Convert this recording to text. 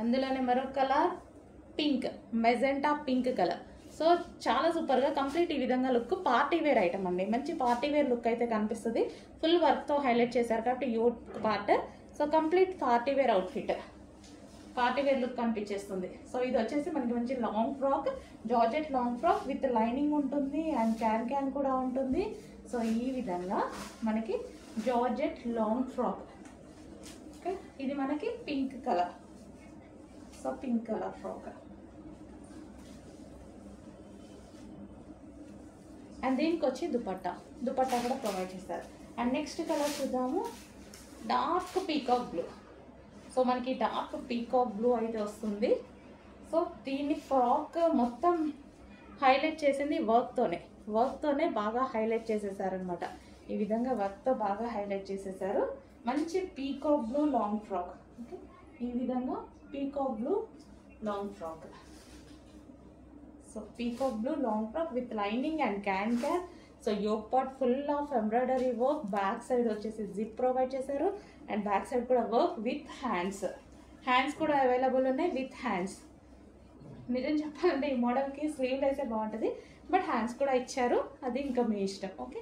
అందులోనే మరో colour pink, magenta pink colour. So చాలా సూపర్గా కంప్లీట్ ఈ విధంగా లుక్ పార్టీ వేర్ ఐటమ్ అండి. మంచి పార్టీ వేర్ లుక్ అయితే కనిపిస్తుంది. ఫుల్ వర్క్తో హైలైట్ చేశారు కాబట్టి యూట్ part. So complete party wear outfit, party wear look కనిపించేస్తుంది. సో ఇది వచ్చేసి మనకి మంచి long frock, georgette long frock with lining ఉంటుంది అండ్ క్యాన్ కూడా ఉంటుంది. సో ఈ విధంగా మనకి జార్జెట్ లాంగ్ ఫ్రాక్. ఓకే, ఇది మనకి pink colour. So pink colour frock and దీనికి వచ్చి దుపట్టా కూడా ప్రొవైడ్ చేస్తారు. అండ్ నెక్స్ట్ కలర్ చూద్దాము, డార్క్ పీకాక్ బ్లూ. సో మనకి డార్క్ పీకాక్ బ్లూ అయితే వస్తుంది. సో దీన్ని ఫ్రాక్ మొత్తం హైలైట్ చేసింది వర్క్తోనే బాగా హైలైట్ చేసేసారనమాట. ఈ విధంగా వర్క్తో బాగా హైలైట్ చేసేసారు. మంచి peacock blue long frock. Okay, ఈ విధంగా peacock blue long frock. So peacock blue long frock with lining and can. So yoke part full of embroidery work, back side వచ్చేసి జిప్ ప్రొవైడ్ చేశారు అండ్ బ్యాక్ సైడ్ కూడా work with hands కూడా available ఉన్నాయి with hands. నిజం చెప్పాలంటే ఈ మోడల్కి sleeveless బాగుంటుంది, బట్ హ్యాండ్స్ కూడా ఇచ్చారు, అది ఇంకా మీ ఇష్టం. ఓకే.